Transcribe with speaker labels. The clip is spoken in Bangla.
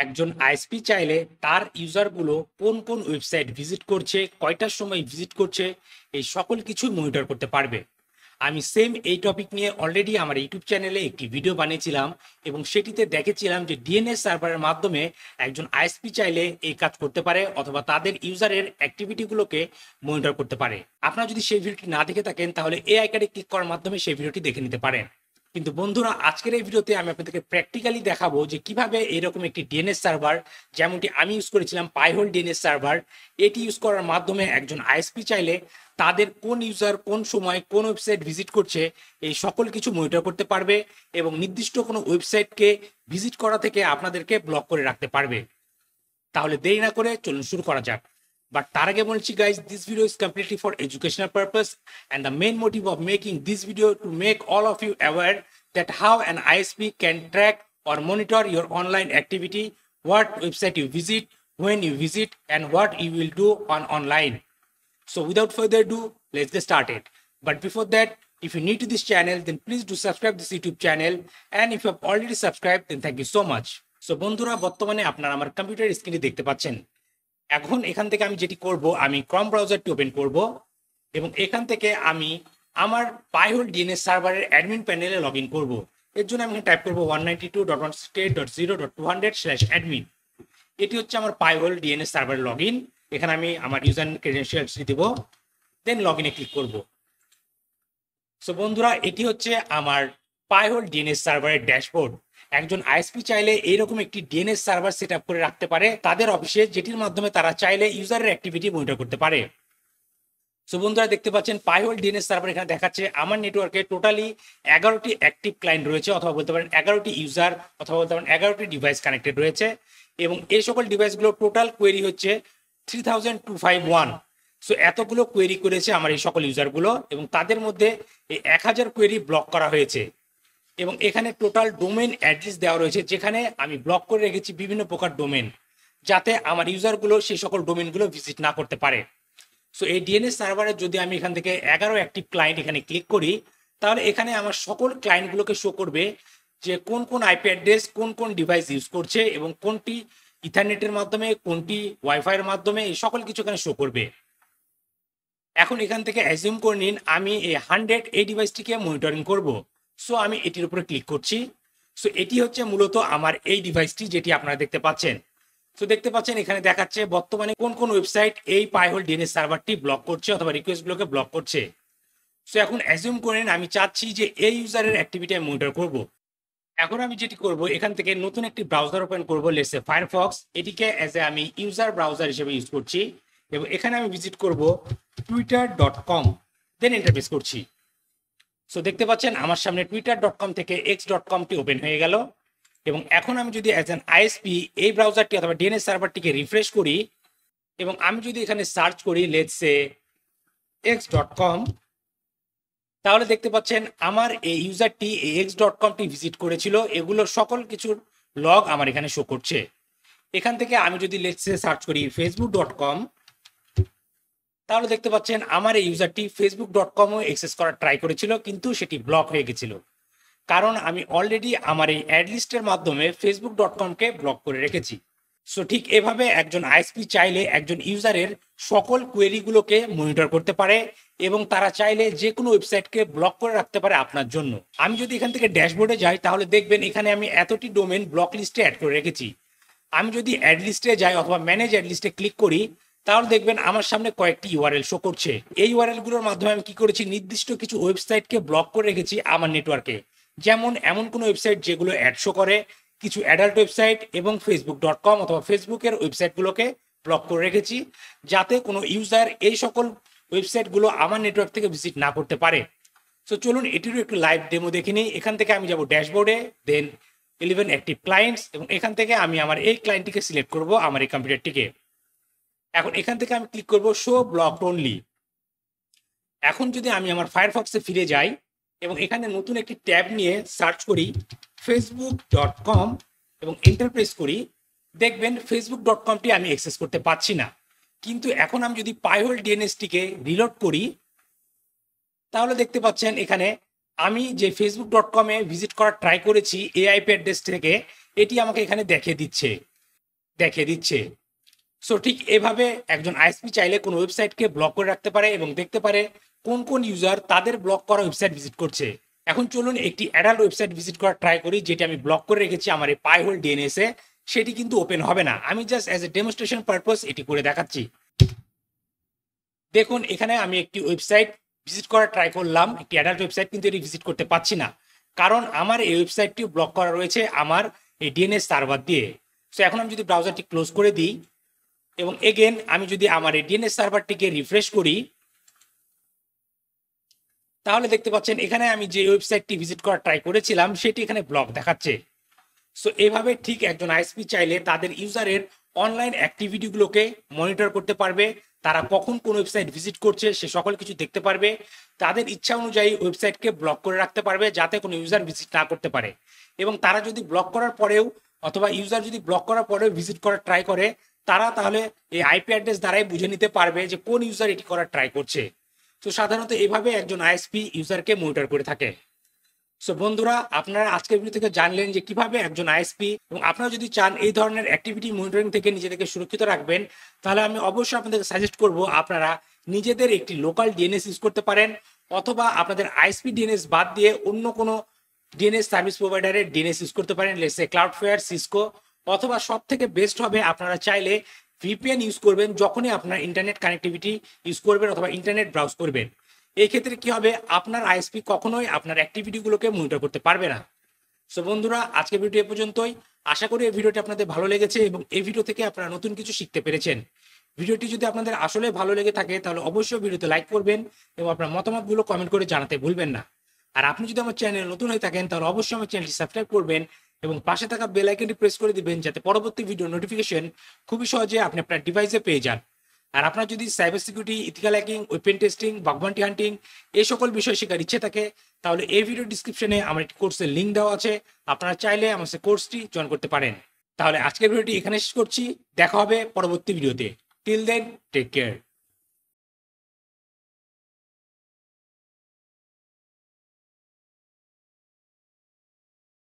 Speaker 1: একজন আইএসপি চাইলে তার ইউজারগুলো কোন কোন ওয়েবসাইট ভিজিট করছে, কয়টার সময় ভিজিট করছে, এই সকল কিছু মনিটর করতে পারবে। আমি সেম এই টপিক নিয়ে অলরেডি আমার ইউটিউব চ্যানেলে একটি ভিডিও বানিয়েছিলাম এবং সেটিতে দেখেছিলাম যে ডিএনএস সার্ভারের মাধ্যমে একজন আইএসপি চাইলে এই কাজ করতে পারে অথবা তাদের ইউজারের অ্যাক্টিভিটিগুলোকে মনিটর করতে পারে। আপনারা যদি সেই ভিডিওটি না দেখে থাকেন তাহলে এই আইকনে ক্লিক করার মাধ্যমে সেই ভিডিওটি দেখে নিতে পারেন। কিন্তু বন্ধুরা, আজকের এই ভিডিওতে আমি আপনাদেরকে প্র্যাকটিক্যালি দেখাবো যে কিভাবে এরকম একটি ডিএনএস সার্ভার, যেমনটি আমি ইউজ করেছিলাম পাইহোল ডিএনএস সার্ভার, এটি ইউজ করার মাধ্যমে একজন আইএসপি চাইলে তাদের কোন ইউজার কোন সময় কোন ওয়েবসাইট ভিজিট করছে এই সকল কিছু মনিটর করতে পারবে এবং নির্দিষ্ট কোনো ওয়েবসাইটকে ভিজিট করা থেকে আপনাদেরকে ব্লক করে রাখতে পারবে। তাহলে দেরি না করে চলুন শুরু করা যাক। বাট তার আগে বলছি guys, this video is completely for educational purpose and the main motive of making this video to make all of you aware that how an ISP can track or monitor your online activity, what website you visit, when you visit, and what you will do on online. So without further ado, let's get started. But before that, if you're new to this channel, then please do subscribe this YouTube channel, and if you have already subscribed, then thank you so much. So বন্ধুরা, বর্তমানে আপনারা আমার কম্পিউটার স্ক্রিনে দেখতে পাচ্ছেন। এখন এখান থেকে আমি যেটি করব, আমি ক্রম ব্রাউজারটি ওপেন করব এবং এখান থেকে আমি আমার পাইহোল ডিএনএস সার্ভারের অ্যাডমিন প্যানেলে লগ ইন করবো। এর জন্য আমি টাইপ করবো 192.168.0.200/admin। এটি হচ্ছে আমার পাইহোল ডিএনএস সার্ভারের লগ ইন। এখানে আমি আমার ইউজার ক্রেডেনশিয়ালস দেবো, দেন লগ ইনে ক্লিক করব। সো বন্ধুরা, এটি হচ্ছে আমার পাইহোল ডিএনএস সার্ভারের ড্যাশবোর্ড। একজন আইএসপি চাইলে এইরকম একটি ডিএনএস সার্ভার সেট আপ করে রাখতে পারে তাদের অফিসে, যেটির মাধ্যমে তারা চাইলে ইউজারের অ্যাক্টিভিটি মনিটর করতে পারে। সো বন্ধুরা, দেখতে পাচ্ছেন পাইহোল ডিএনএস সার্ভার এখানে দেখাচ্ছে আমার নেটওয়ার্কে টোটালি 11টি অ্যাক্টিভ ক্লায়েন্ট রয়েছে, অথবা বলতে পারেন 11টি ইউজার, অথবা বলতে পারেন 11টি ডিভাইস কানেক্টেড রয়েছে এবং এই সকল ডিভাইসগুলো টোটাল কোয়েরি হচ্ছে 3251। সো এতগুলো কোয়েরি করেছে আমার এই সকল ইউজারগুলো এবং তাদের মধ্যে এই 1000 কোয়েরি ব্লক করা হয়েছে এবং এখানে টোটাল ডোমেন অ্যাড্রেস দেওয়া রয়েছে, যেখানে আমি ব্লক করে রেখেছি বিভিন্ন প্রকার ডোমেন, যাতে আমার ইউজারগুলো সেই সকল ডোমেনগুলো ভিজিট না করতে পারে। সো এই ডিএনএস সার্ভারে যদি আমি এখান থেকে 11 অ্যাক্টিভ ক্লায়েন্ট এখানে ক্লিক করি, তাহলে এখানে আমার সকল ক্লায়েন্টগুলোকে শো করবে যে কোন কোন আইপি অ্যাড্রেস কোন কোন ডিভাইস ইউজ করছে এবং কোনটি ইথারনেটের মাধ্যমে, কোনটি ওয়াইফাইয়ের মাধ্যমে, এই সকল কিছু এখানে শো করবে। এখন এখান থেকে অ্যাজিউম করে নিন আমি এই 100 এই ডিভাইসটিকে মনিটরিং করব। সো আমি এটির উপরে ক্লিক করছি। সো এটি হচ্ছে মূলত আমার এই ডিভাইসটি, যেটি আপনারা দেখতে পাচ্ছেন। সো দেখতে পাচ্ছেন এখানে দেখাচ্ছে বর্তমানে কোন কোন ওয়েবসাইট এই পাইহোল ডিএনএস সার্ভারটি ব্লক করছে অথবা রিকোয়েস্টগুলোকে ব্লক করছে। সো এখন অ্যাজিউম করেন আমি চাচ্ছি যে এই ইউজারের অ্যাক্টিভিটি আমি মনিটর করব। এখন আমি যেটি করব, এখান থেকে নতুন একটি ব্রাউজার ওপেন করব, লেটস সে ফায়ারফক্স। এটিকে অ্যাজ এ আমি ইউজার ব্রাউজার হিসেবে ইউজ করছি এবং এখানে আমি ভিজিট করব twitter.com, দেন এন্টার প্রেস করছি। সো দেখতে পাচ্ছেন আমার সামনে twitter.com থেকে x.com-টি ওপেন হয়ে গেল এবং এখন আমি যদি অ্যাজ অ্যান আইএসপি এই ব্রাউজারটি অথবা ডিএনএস সার্ভারটিকে রিফ্রেশ করি এবং আমি যদি এখানে সার্চ করি লেটস সে x.com, তাহলে দেখতে পাচ্ছেন আমার এই ইউজারটি এই x.com-টি ভিজিট করেছিল, এগুলোর সকল কিছুর লগ আমার এখানে শো করছে। এখান থেকে আমি যদি লেটস সে সার্চ করি facebook.com, তাহলে দেখতে পাচ্ছেন আমার এই ইউজারটি facebook.com-ও অ্যাক্সেস করার ট্রাই করেছিল, কিন্তু সেটি ব্লক হয়ে গেছিল, কারণ আমি অলরেডি আমার এই অ্যাড লিস্টের মাধ্যমে facebook.com-কে ব্লক করে রেখেছি। সো ঠিক এভাবে একজন আইএসপি চাইলে একজন ইউজারের সকল কোয়েরিগুলোকে মনিটর করতে পারে এবং তারা চাইলে যে কোনো ওয়েবসাইটকে ব্লক করে রাখতে পারে আপনার জন্য। আমি যদি এখান থেকে ড্যাশবোর্ডে যাই, তাহলে দেখবেন এখানে আমি এতটি ডোমেন ব্লক লিস্টে অ্যাড করে রেখেছি। আমি যদি অ্যাড লিস্টে যাই অথবা ম্যানেজ অ্যাড লিস্টে ক্লিক করি, তাহলে দেখবেন আমার সামনে কয়েকটি ইউআরএল শো করছে। এই ইউআরএলগুলোর মাধ্যমে আমি কি করেছি, নির্দিষ্ট কিছু ওয়েবসাইটকে ব্লক করে রেখেছি আমার নেটওয়ার্কে। যেমন এমন কোনো ওয়েবসাইট যেগুলো অ্যাড শো করে, কিছু অ্যাডাল্ট ওয়েবসাইট এবং facebook.com অথবা ফেসবুকের ওয়েবসাইটগুলোকে ব্লক করে রেখেছি, যাতে কোনো ইউজার এই সকল ওয়েবসাইটগুলো আমার নেটওয়ার্ক থেকে ভিজিট না করতে পারে। সো চলুন এটিরও একটু লাইভ ডেমো দেখে নিই। এখান থেকে আমি যাব ড্যাশবোর্ডে, দেন 11 অ্যাক্টিভ ক্লায়েন্টস এবং এখান থেকে আমি আমার এই ক্লায়েন্টটিকে সিলেক্ট করব, আমার এই কম্পিউটারটিকে। এখন এখান থেকে আমি ক্লিক করব শো ব্লক অনলি। এখন যদি আমি আমার ফায়ারফক্সে ফিরে যাই এবং এখানে নতুন একটি ট্যাব নিয়ে সার্চ করি facebook.com এবং এন্টার প্রেস করি, দেখবেন facebook.com-টি আমি অ্যাক্সেস করতে পারছি না। কিন্তু এখন আমি যদি পাইহোল ডিএনএসটিকে রিলোড করি, তাহলে দেখতে পাচ্ছেন এখানে আমি যে facebook.com-এ ভিজিট করার ট্রাই করেছি এই আইপি অ্যাড্রেস থেকে, এটি আমাকে এখানে দেখিয়ে দিচ্ছে। দেখিয়ে দিচ্ছে। সো ঠিক এভাবে একজন আইএসপি চাইলে কোনো ওয়েবসাইটকে ব্লক করে রাখতে পারে এবং দেখতে পারে কোন কোন ইউজার তাদের ব্লক করা ওয়েবসাইট ভিজিট করছে। এখন চলুন একটি অ্যাডাল্ট ওয়েবসাইট ভিজিট করা ট্রাই করি, যেটি আমি ব্লক করে রেখেছি আমার এই পাইহোল ডিএনএস এ। সেটি কিন্তু ওপেন হবে না, আমি just as a demonstration purpose এটি করে দেখাচ্ছি। দেখুন এখানে আমি একটি ওয়েবসাইট ভিজিট করা ট্রাই করলাম, একটি অ্যাডাল্ট ওয়েবসাইট, কিন্তু এটি ভিজিট করতে পারছি না, কারণ আমার এই ওয়েবসাইটটি ব্লক করা রয়েছে আমার এই ডিএনএস সার্ভার দিয়ে। সো এখন আমি যদি ব্রাউজারটি ক্লোজ করে দিই এবং এগেন আমি যদি আমার এই ডিএনএস সার্ভারটিকে রিফ্রেশ করি, তাহলে দেখতে পাচ্ছেন এখানে আমি যে ওয়েবসাইটটি ভিজিট করার ট্রাই করেছিলাম সেটি এখানে ব্লক দেখাচ্ছে। সো এভাবে ঠিক একজন আইএসপি চাইলে তাদের ইউজারের অনলাইন অ্যাক্টিভিটিগুলোকে মনিটর করতে পারবে, তারা কখন কোন ওয়েবসাইট ভিজিট করছে সে সকল কিছু দেখতে পারবে, তাদের ইচ্ছা অনুযায়ী ওয়েবসাইটকে ব্লক করে রাখতে পারবে যাতে কোনো ইউজার ভিজিট না করতে পারে। এবং তারা যদি ব্লক করার পরেও অথবা ইউজার যদি ব্লক করার পরেও ভিজিট করার ট্রাই করে, তারা তাহলে এই আইপি অ্যাড্রেস দ্বারাই বুঝে নিতে পারবে যে কোন ইউজার এটি করার ট্রাই করছে। তো সাধারণত এভাবে একজন আইএসপি ইউজারকে মনিটর করে থাকে। সো বন্ধুরা, আপনারা আজকের ভিডিও থেকে জানলেন যে কিভাবে একজন আইএসপি, এবং আপনারা যদি চান এই ধরনের অ্যাক্টিভিটি মনিটরিং থেকে নিজেদেরকে সুরক্ষিত রাখবেন, তাহলে আমি অবশ্যই আপনাদেরকে সাজেস্ট করব আপনারা নিজেদের একটি লোকাল ডিএনএস ইউজ করতে পারেন, অথবা আপনাদের আইএসপি ডিএনএস বাদ দিয়ে অন্য কোনো ডিএনএস সার্ভিস প্রোভাইডারের ডিএনএস ইউজ করতে পারেন, লেটস সে ক্লাউডফেয়ার, সিসকো, অথবা সব থেকে বেস্ট হবে আপনারা চাইলে ভিপিএন ইউজ করবেন যখনই আপনার ইন্টারনেট কানেক্টিভিটি ইউজ করবেন অথবা ইন্টারনেট ব্রাউজ করবেন। এই ক্ষেত্রে কি হবে, আপনার আইএসপি কখনোই আপনার অ্যাক্টিভিটিগুলোকে মনিটর করতে পারবে না। সো বন্ধুরা, আজকের ভিডিও এ পর্যন্তই। আশা করি এই ভিডিওটি আপনাদের ভালো লেগেছে এবং এই ভিডিও থেকে আপনারা নতুন কিছু শিখতে পেরেছেন। ভিডিওটি যদি আপনাদের আসলে ভালো লেগে থাকে তাহলে অবশ্যই ভিডিওতে লাইক করবেন এবং আপনার মতামতগুলো কমেন্ট করে জানাতে ভুলবেন না। আর আপনি যদি আমার চ্যানেল নতুন হয়ে থাকেন তাহলে অবশ্যই আমার চ্যানেলটি সাবস্ক্রাইব করবেন এবং পাশে থাকা বেল আইকনটি প্রেস করে দিবেন যাতে পরবর্তী ভিডিও নোটিফিকেশন খুবই সহজে আপনি আপনার ডিভাইসে পেয়ে যান। আর আপনার যদি cyber security, ethical hacking, open testing, bug bounty hunting এই সকল বিষয় শেখার ইচ্ছে থাকে, তাহলে এই ভিডিও ডিসক্রিপশনে আমার একটি কোর্সের লিঙ্ক দেওয়া আছে, আপনারা চাইলে আমার সেই কোর্সটি জয়েন করতে পারেন। তাহলে আজকের ভিডিওটি এখানে শেষ করছি, দেখা হবে পরবর্তী ভিডিওতে। Till then, take care.